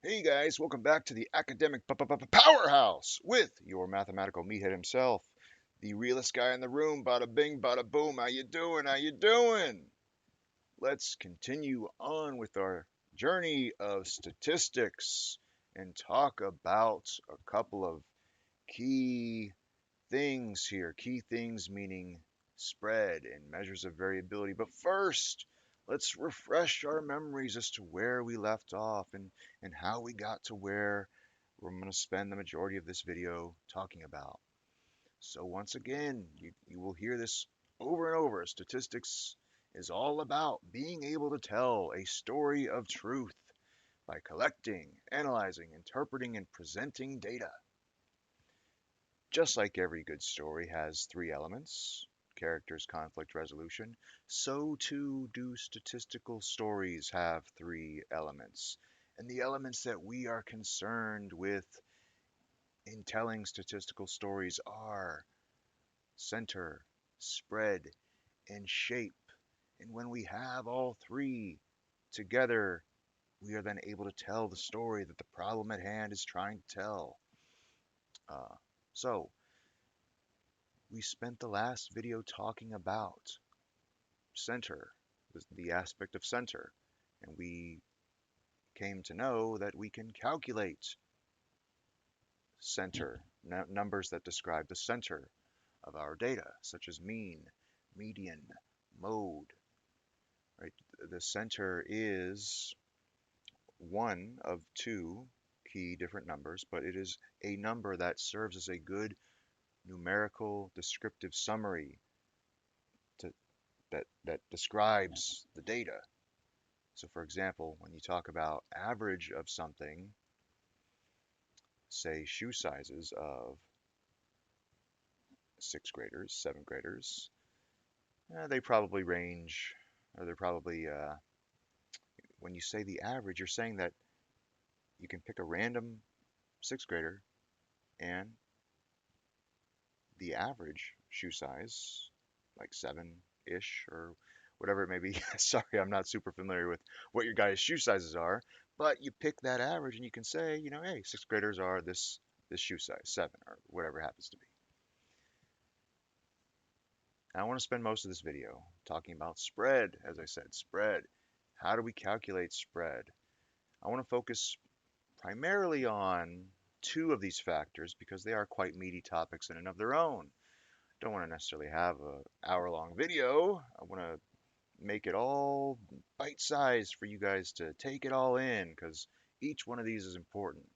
Hey guys, welcome back to the academic powerhouse with your mathematical meathead himself, the realest guy in the room. Bada bing, bada boom. How you doing? How you doing? Let's continue on with our journey of statistics and talk about a couple of key things here. Key things meaning spread and measures of variability. But first, let's refresh our memories as to where we left off and how we got to where we're going to spend the majority of this video talking about. So once again, you will hear this over and over. Statistics is all about being able to tell a story of truth by collecting, analyzing, interpreting, and presenting data. Just like every good story has three elements: characters, conflict, resolution, so too do statistical stories have three elements. And the elements that we are concerned with in telling statistical stories are center, spread, and shape. And when we have all three together, we are then able to tell the story that the problem at hand is trying to tell. So, we spent the last video talking about center, the aspect of center, and we came to know that we can calculate center, numbers that describe the center of our data, such as mean, median, mode, right? The center is one of two key different numbers, but it is a number that serves as a good numerical descriptive summary to, that describes the data. So for example, when you talk about average of something, say shoe sizes of sixth graders, seventh graders, they probably range, or they're probably, when you say the average, you're saying that you can pick a random sixth grader and the average shoe size, like seven-ish or whatever it may be. Sorry, I'm not super familiar with what your guys' shoe sizes are, but you pick that average and you can say, hey, sixth graders are this shoe size, seven or whatever it happens to be. I want to spend most of this video talking about spread, as I said, spread. How do we calculate spread? I want to focus primarily on two of these factors because they are quite meaty topics in and of their own. Don't want to necessarily have an hour-long video. I want to make it all bite-sized for you guys to take it all in because each one of these is important.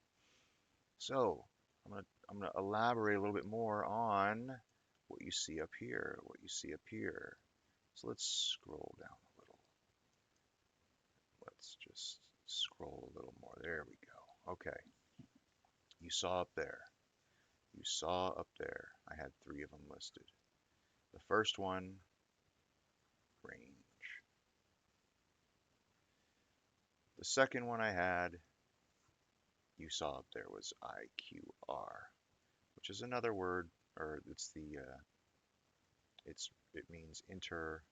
So I'm gonna elaborate a little bit more on what you see up here, what you see up here. So let's scroll down a little. Let's just scroll a little more. There we go. Okay. You saw up there. You saw up there. I had three of them listed. The first one, range. The second one I had, you saw up there, was IQR, which is another word, or it means interquartile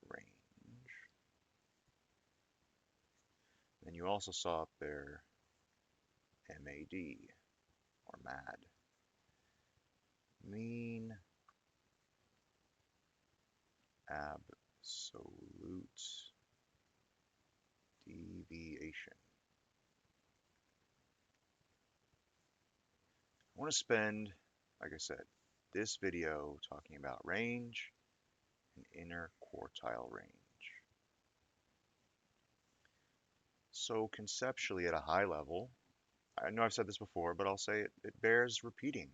range. Then you also saw up there MAD, or MAD, mean absolute deviation. I want to spend, like I said, this video talking about range and interquartile range. So conceptually at a high level, I know I've said this before, but I'll say it bears repeating.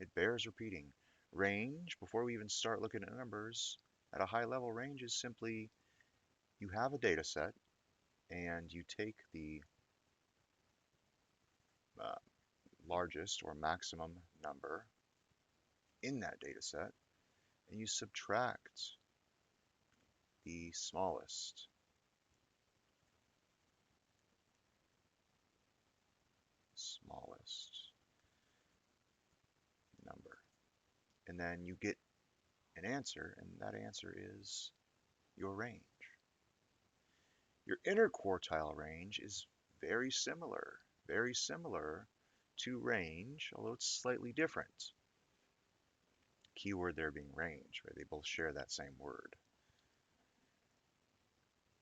It bears repeating. Range, before we even start looking at numbers, at a high level, range is simply you have a data set and you take the uh, largest or maximum number in that data set and you subtract the smallest number. And then you get an answer, and that answer is your range. Your interquartile range is very similar to range, although it's slightly different. Keyword there being range, right? They both share that same word.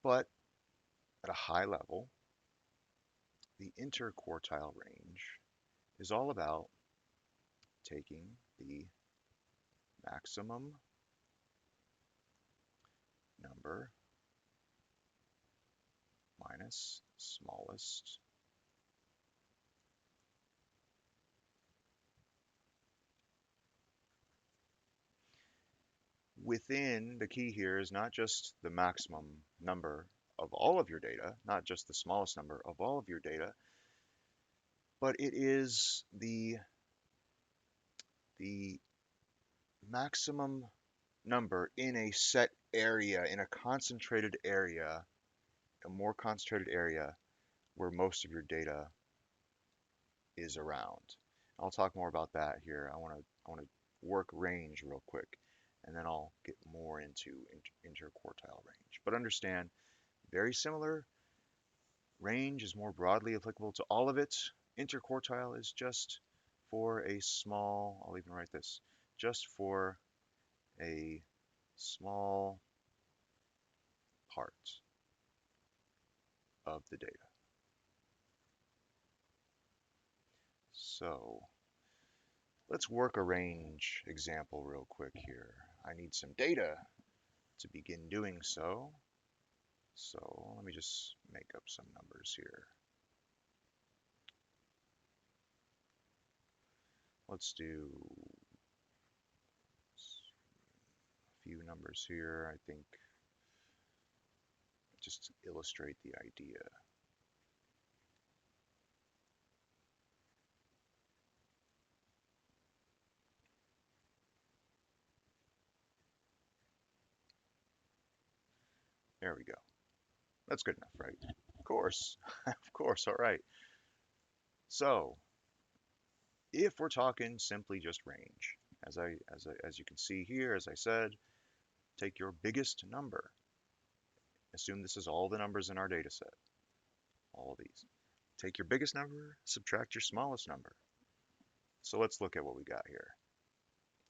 But at a high level, the interquartile range is all about taking the maximum number minus smallest within. The key here is not just the maximum number of all of your data, not just the smallest number of all of your data, but it is the maximum number in a set area, in a concentrated area, a more concentrated area where most of your data is around. I'll talk more about that here. I want to work range real quick, and then I'll get more into interquartile range. But understand, very similar. Range is more broadly applicable to all of it. Interquartile is just for a small, I'll even write this, just for a small part of the data. So let's work a range example real quick here. I need some data to begin doing so. So let me just make up some numbers here. Let's do a few numbers here, I think, just to illustrate the idea. There we go. That's good enough, right? Of course, of course, all right. So if we're talking simply just range, as you can see here, as I said, take your biggest number. Assume this is all the numbers in our data set, all of these. Take your biggest number, subtract your smallest number. So let's look at what we got here.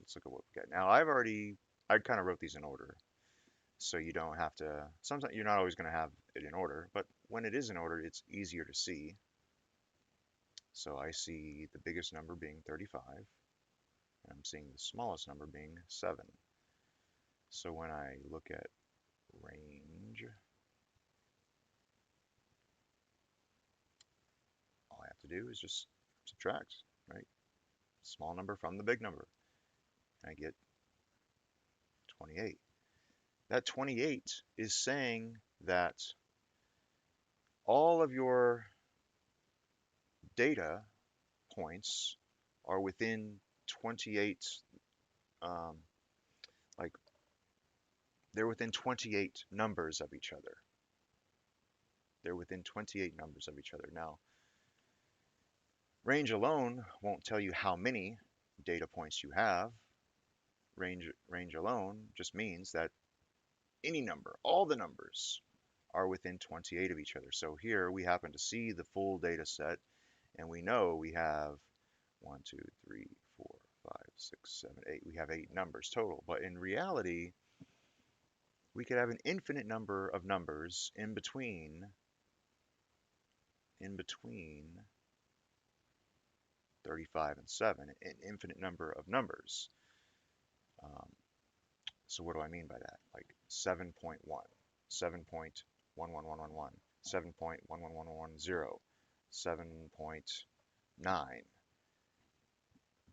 Let's look at what we got. Now I kind of wrote these in order, so you don't have to, sometimes you're not always going to have it in order, but when it is in order, it's easier to see. So I see the biggest number being 35, and I'm seeing the smallest number being 7. So when I look at range, all I have to do is just subtract, right? Small number from the big number, and I get 28. That 28 is saying that all of your data points are within 28, um, like they're within 28 numbers of each other. They're within 28 numbers of each other. Now, range alone won't tell you how many data points you have. Range alone just means that any number, all the numbers, are within 28 of each other. So here we happen to see the full data set, and we know we have 1, 2, 3, 4, 5, 6, 7, 8. We have 8 numbers total. But in reality, we could have an infinite number of numbers in between 35 and 7, an infinite number of numbers. So what do I mean by that? Like 7.1, 7.11111, 7.11110, 7.9.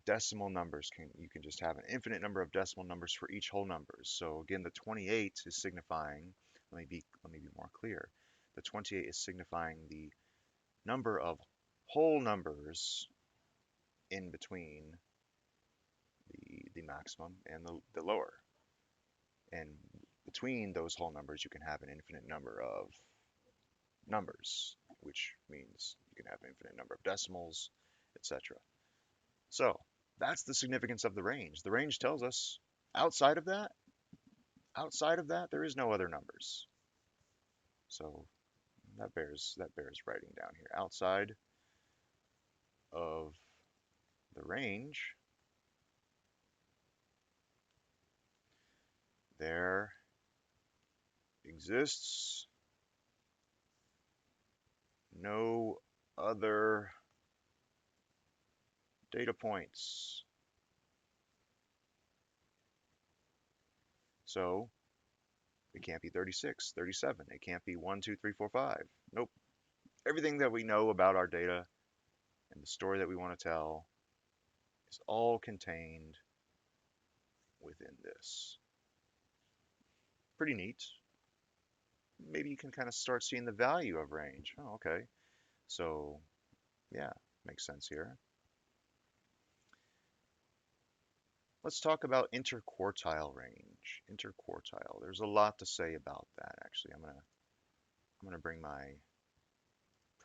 Decimal numbers, you can just have an infinite number of decimal numbers for each whole numbers. So again, the 28 is signifying, let me be more clear. The 28 is signifying the number of whole numbers in between the maximum and the lower. And between those whole numbers, you can have an infinite number of numbers, which means you can have an infinite number of decimals, etc. So that's the significance of the range. The range tells us Outside of that, there is no other numbers. So that bears writing down here. Outside of the range, there exists no other data points. So it can't be 36, 37. It can't be 1, 2, 3, 4, 5. Nope. Everything that we know about our data and the story that we want to tell is all contained within this. Pretty neat. Maybe you can kind of start seeing the value of range. Oh, okay. So, yeah, makes sense here. Let's talk about interquartile range. Interquartile. There's a lot to say about that, actually. I'm gonna bring my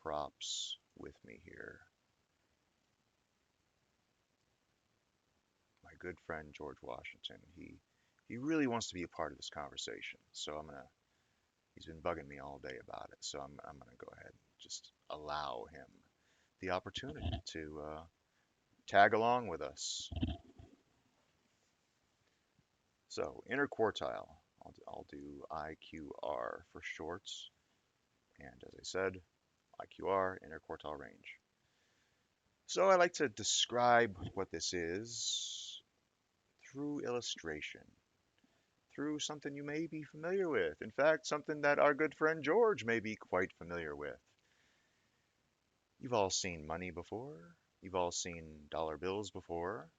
props with me here. My good friend George Washington. He really wants to be a part of this conversation. So he's been bugging me all day about it. So I'm gonna go ahead and just allow him the opportunity to tag along with us. So interquartile, I'll do IQR for shorts. And as I said, IQR, interquartile range. So I like to describe what this is through illustration, through something you may be familiar with. In fact, something that our good friend George may be quite familiar with. You've all seen money before. You've all seen dollar bills before.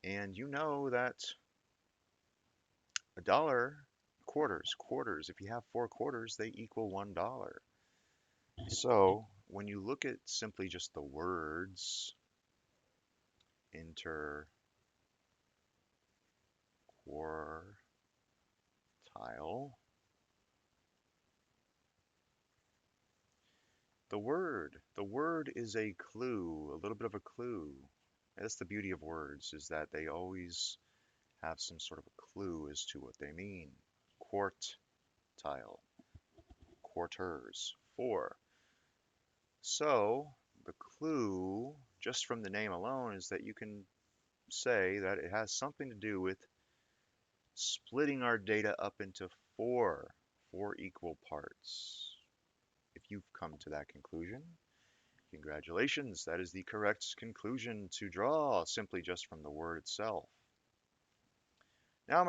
And you know that a dollar, quarters, if you have 4 quarters, they equal $1. So when you look at simply just the words interquartile, the word is a clue, a little bit of a clue. That's the beauty of words, is that they always have some sort of a clue as to what they mean. Quartile, quarters, 4. So the clue, just from the name alone, is that you can say that it has something to do with splitting our data up into four equal parts. If you've come to that conclusion, congratulations, that is the correct conclusion to draw simply just from the word itself. Now,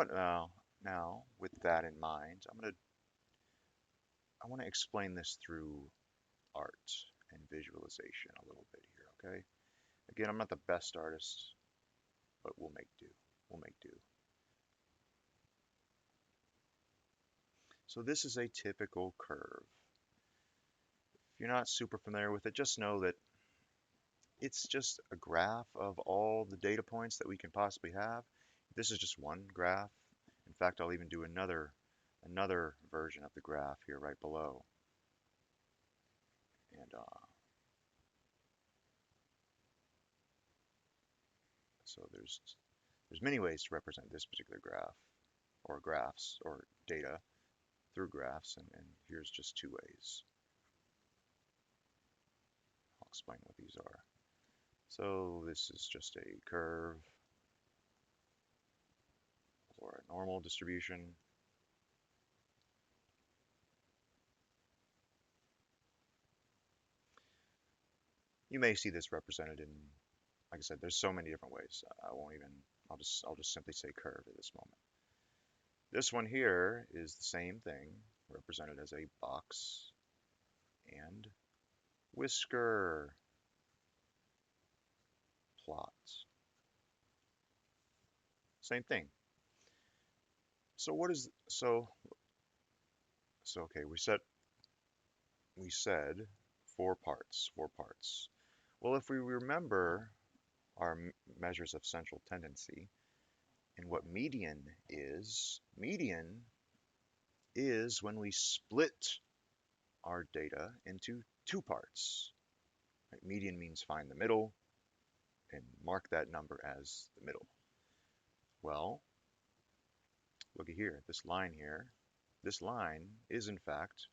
with that in mind, I want to explain this through art and visualization a little bit here, okay? Again, I'm not the best artist, but we'll make do. We'll make do. So this is a typical curve. If you're not super familiar with it, just know that it's just a graph of all the data points that we can possibly have. This is just one graph. In fact, I'll even do another version of the graph here right below. And so there's many ways to represent this particular graph, or graphs, or data through graphs, and here's just 2 ways. I'll explain what these are. So this is just a curve or a normal distribution. You may see this represented in, like I said, there's so many different ways. I'll just simply say curve at this moment. This one here is the same thing, represented as a box and whisker plot. Same thing. So what is okay, we said 4 parts, 4 parts. Well, if we remember our measures of central tendency and what median is when we split our data into 2 parts. Right? Median means find the middle and mark that number as the middle. Well, looky here, this line here, this line is in fact,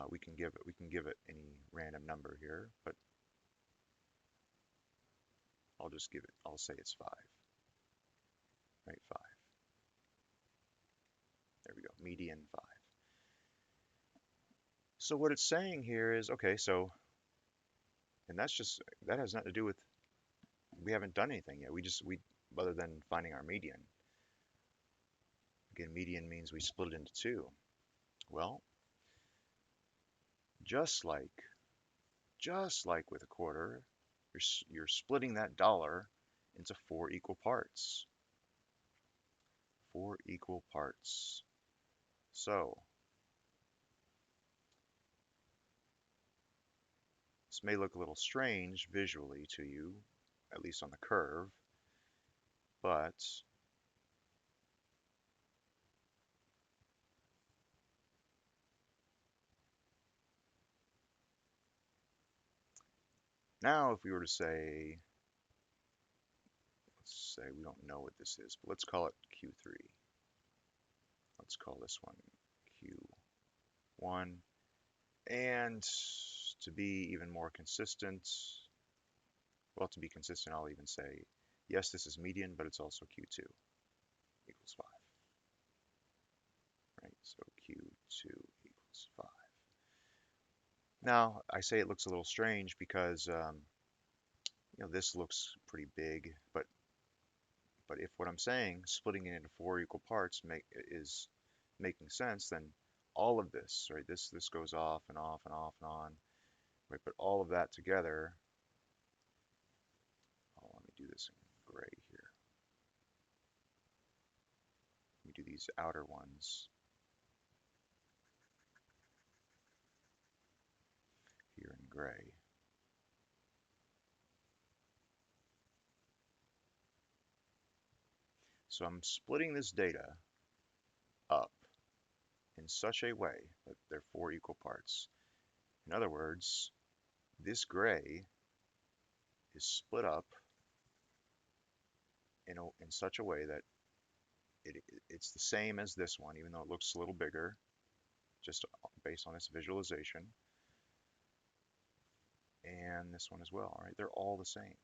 we can give it any random number here, but I'll say it's 5, right? 5. There we go, median 5. So what it's saying here is, okay, so, and that has nothing to do with, we haven't done anything yet. Other than finding our median. Again, median means we split it into 2. Well, just like with a quarter, you're splitting that dollar into 4 equal parts. 4 equal parts. So, this may look a little strange visually to you, at least on the curve, but now if we were to say, let's say we don't know what this is, but let's call it Q3. Let's call this one Q1. And to be even more consistent, well, to be consistent, I'll even say, yes, this is median, but it's also Q2 equals 5. Right, so Q2 equals 5. Now, I say it looks a little strange because, this looks pretty big, but if what I'm saying, splitting it into 4 equal parts is making sense, then all of this, right, this goes off and off and off and on, right, but all of that together, oh, let me do this in gray here. Let me do these outer ones here in gray. So I'm splitting this data up in such a way that they're 4 equal parts. In other words, this gray is split up in such a way that it's the same as this one, even though it looks a little bigger, just based on this visualization. And this one as well, right? They're all the same.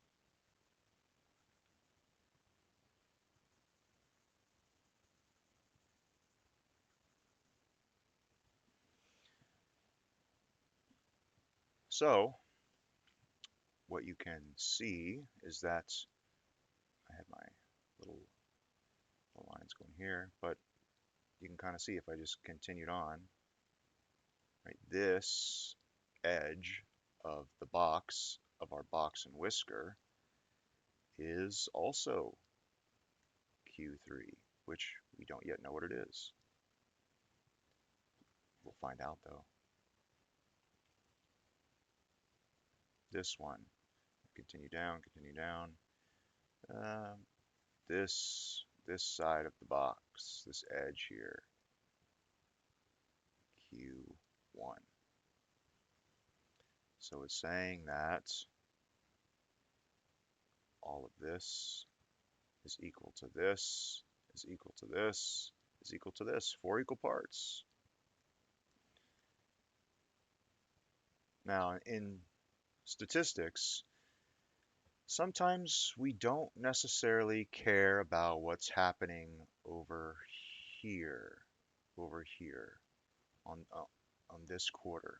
So what you can see is that I had my little lines going here, but you can kind of see if I just continued on, right? This edge of the box, of our box and whisker, is also Q3, which we don't yet know what it is. We'll find out though. This one, continue down, continue down. This side of the box, this edge here, Q1. So it's saying that all of this is equal to this, is equal to this, is equal to this, 4 equal parts. Now, in statistics, sometimes we don't necessarily care about what's happening over here, on this quarter,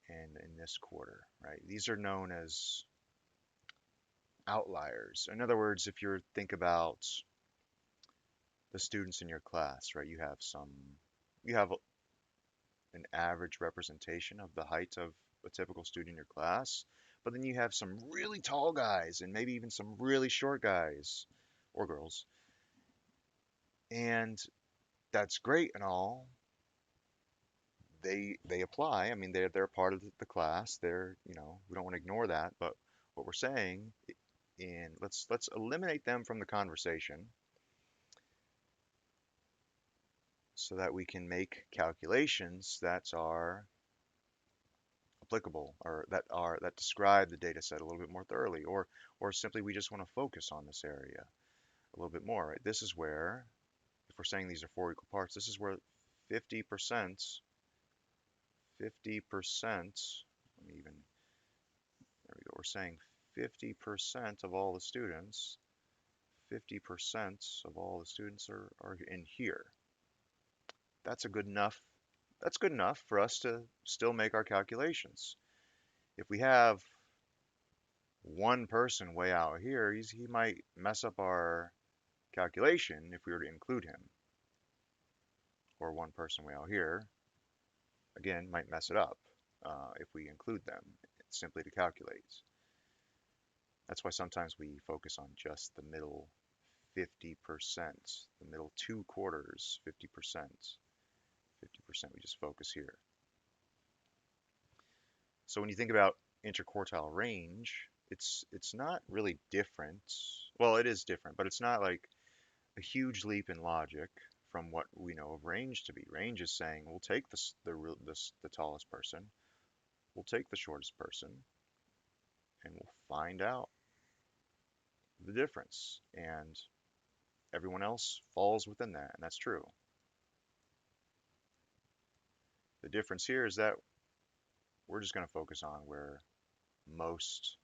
and in this quarter, right? These are known as outliers. In other words, if you think about the students in your class, right? You have an average representation of the height of a typical student in your class, but then you have some really tall guys and maybe even some really short guys or girls. And that's great and all. They apply. I mean, they're part of the class. We don't want to ignore that, but what we're saying let's eliminate them from the conversation so that we can make calculations that are applicable or that describe the data set a little bit more thoroughly, or simply we just want to focus on this area a little bit more, right? This is where, if we're saying these are four equal parts, this is where 50%, 50%, let me even, there we go, we're saying 50% of all the students, 50% of all the students are in here. That's a good enough, that's good enough for us to still make our calculations. If we have one person way out here, he might mess up our calculation if we were to include him. Or one person way out here, again, might mess it up if we include them simply to calculate. That's why sometimes we focus on just the middle 50%, the middle 2/4, 50%. 50%, we just focus here. So when you think about interquartile range, it's not really different. Well, it is different, but it's not like a huge leap in logic from what we know of range to be. Range is saying we'll take the tallest person, we'll take the shortest person, and we'll find out the difference. And everyone else falls within that, and that's true. The difference here is that we're just going to focus on where most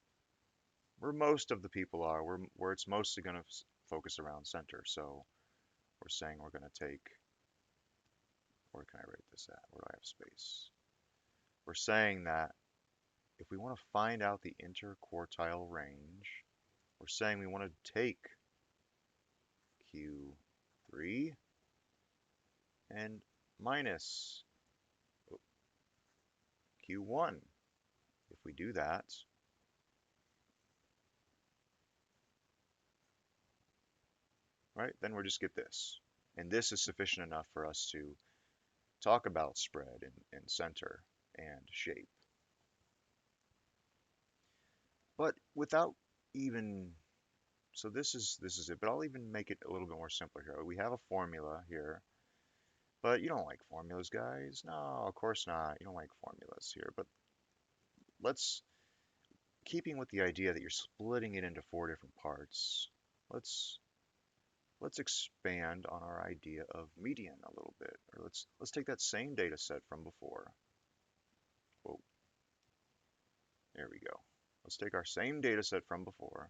of the people are, where it's mostly going to focus around center. So we're saying we're going to take, where can I write this at? Where do I have space? We're saying that if we want to find out the interquartile range, we're saying we want to take Q3 and minus Q1. If we do that, right, then we'll just get this. And this is sufficient enough for us to talk about spread and center and shape. But without even, so this is it, but I'll even make it a little bit more simpler here. We have a formula here, but you don't like formulas, guys. No, of course not. You don't like formulas here, but let's, keeping with the idea that you're splitting it into four different parts, let's expand on our idea of median a little bit. Or let's take that same data set from before. Whoa. There we go. Let's take our same data set from before.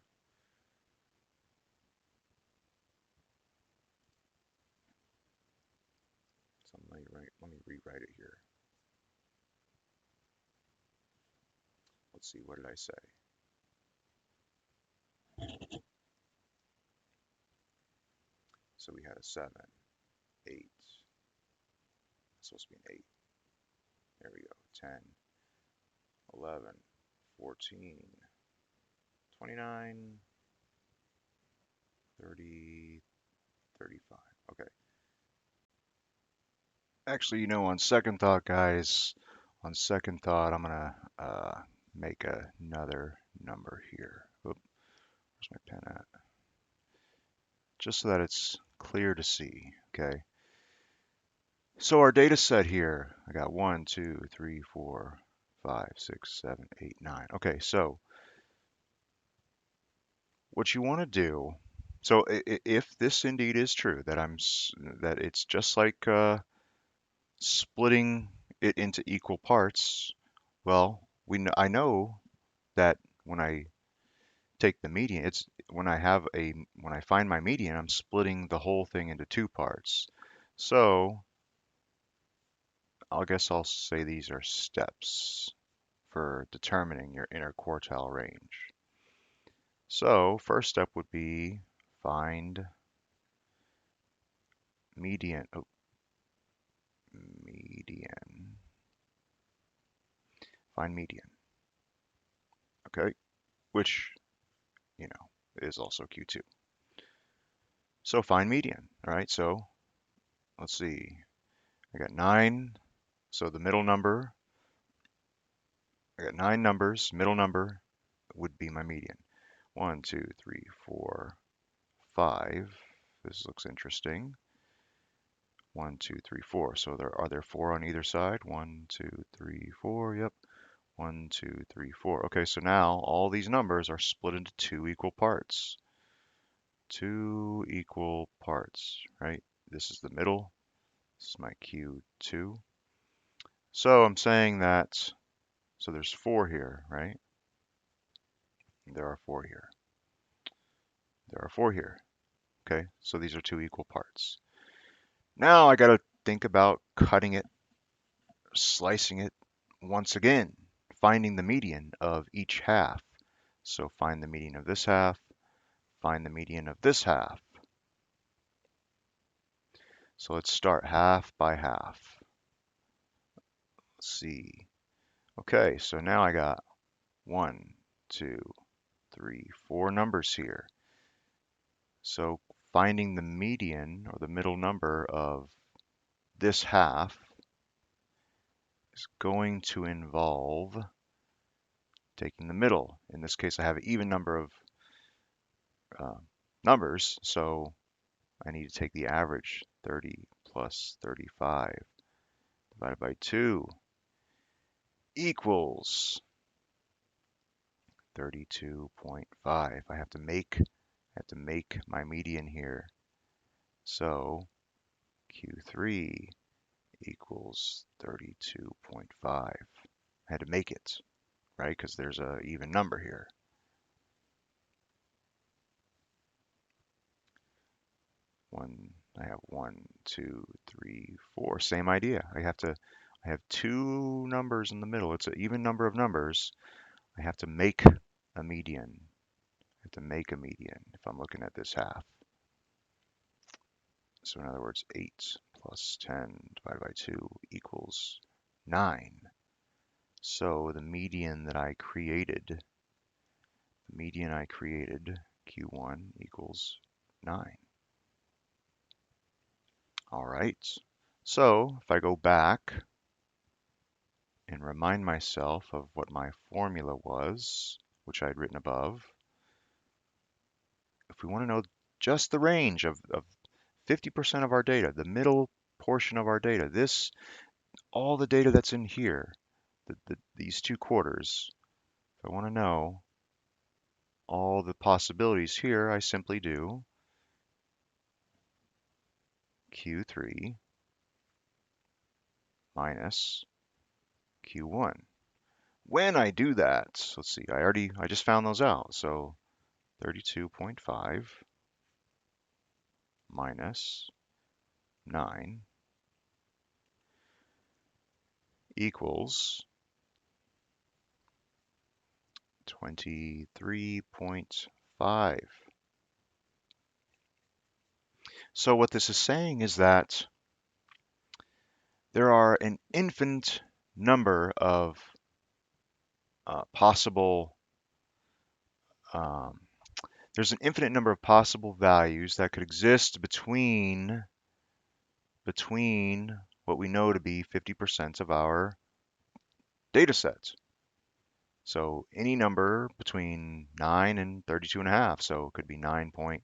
So let me rewrite it here. Let's see, what did I say? So we had a 7, 8. It's supposed to be an 8. There we go. 10, 11, 14, 29, 30, 35. Okay. Actually, on second thought, guys, on second thought, I'm gonna make another number here. Oop, where's my pen at? Just so that it's clear to see, okay? So our data set here, I got 1, 2, 3, 4, 5, 6, 7, 8, 9. Okay, so what you want to do, so if this indeed is true, that it's just like splitting it into equal parts, well, I know that when I take the median, it's when I find my median, I'm splitting the whole thing into two parts. So I guess I'll say these are steps for determining your interquartile range. So first step would be find median. Oh, median. Find median. Okay, which is also Q2. So find median. All right, so let's see. I got 9. So the middle number, I got 9 numbers. Middle number would be my median. 1, 2, 3, 4, 5. This looks interesting. 1, 2, 3, 4. So are there 4 on either side? 1, 2, 3, 4. Yep. 1, 2, 3, 4. Okay, so now all these numbers are split into two equal parts. Two equal parts, right? This is the middle. This is my Q2. So I'm saying that, so there's 4 here, right? There are 4 here. There are 4 here. Okay, so these are two equal parts. Now I got to think about cutting it, slicing it once again, finding the median of each half. So find the median of this half, find the median of this half. So let's start half by half. Let's see. Okay, so now I got 1, 2, 3, 4 numbers here. So finding the median or the middle number of this half is going to involve taking the middle. In this case, I have an even number of uh, numbers, so I need to take the average. 30 plus 35 divided by 2 equals 32.5. I have to make my median here. So Q3 equals 32.5. I had to make it, right? Because there's an even number here. I have 1, 2, 3, 4. Same idea. I have two numbers in the middle. It's an even number of numbers. I have to make a median. I have to make a median if I'm looking at this half. So in other words, 8 plus 10 divided by 2 equals 9. So the median that I created, Q1 equals 9. All right. So if I go back and remind myself of what my formula was, which I had written above, if we want to know just the range of 50% of our data, the middle portion of our data, all the data that's in here, these 2 quarters, if I want to know all the possibilities here, I simply do Q3 minus Q1. When I do that, let's see, I just found those out. So 32.5 minus 9 equals 23.5. So what this is saying is that there are an infinite number of possible um, there's an infinite number of possible values that could exist between what we know to be 50% of our data set. So any number between 9 and 32 and a half. So it could be 9.3,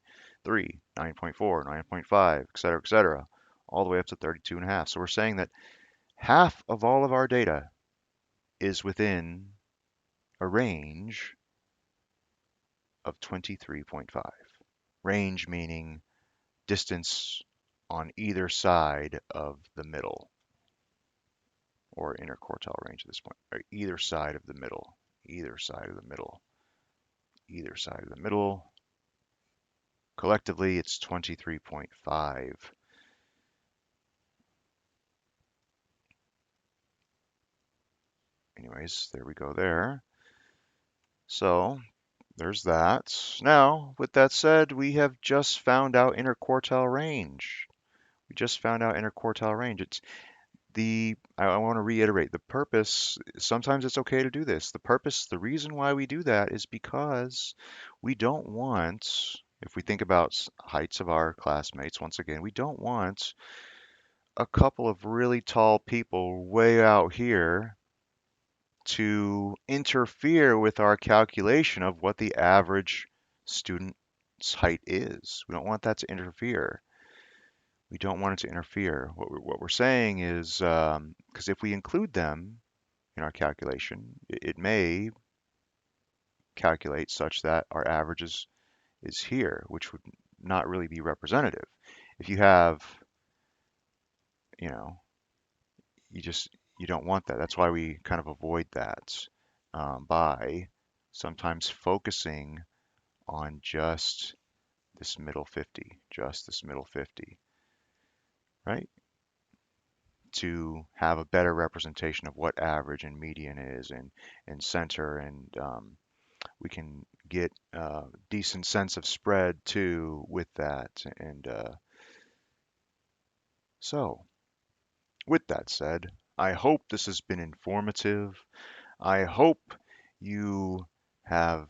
9.4, 9.5, et cetera, all the way up to 32 and a half. So we're saying that half of all of our data is within a range of 23.5. Range meaning distance on either side of the middle, or interquartile range at this point, or either side of the middle, either side of the middle, either side of the middle. Collectively, it's 23.5. Anyways, there we go there. So there's that. Now, with that said, we have just found out interquartile range. We just found out interquartile range. I want to reiterate the purpose. Sometimes it's okay to do this. The reason why we do that is because we don't want, if we think about heights of our classmates, once again, we don't want a couple of really tall people way out here to interfere with our calculation of what the average student's height is. We don't want that to interfere. We don't want it to interfere. What we're saying is, because if we include them, in our calculation, it may calculate such that our average is here, which would not really be representative. If you have, you know, you just you don't want that. That's why we kind of avoid that by sometimes focusing on just this middle 50, right? To have a better representation of what average and median is and center, and we can get a decent sense of spread too with that. And so, with that said, I hope this has been informative. I hope you have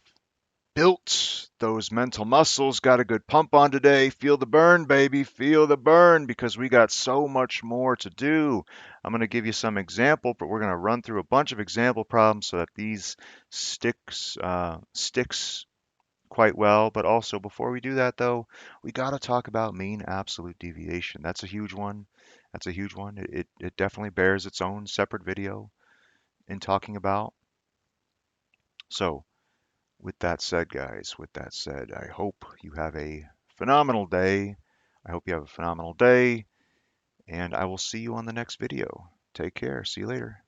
built those mental muscles, got a good pump on today. Feel the burn, baby. Feel the burn because we got so much more to do. I'm going to give you some example, but we're going to run through a bunch of example problems so that these sticks quite well. But also, before we do that, though, we got to talk about mean absolute deviation. That's a huge one. That's a huge one. It definitely bears its own separate video in talking about. So, with that said, guys, with that said, I hope you have a phenomenal day. I hope you have a phenomenal day, and I will see you on the next video. Take care. See you later.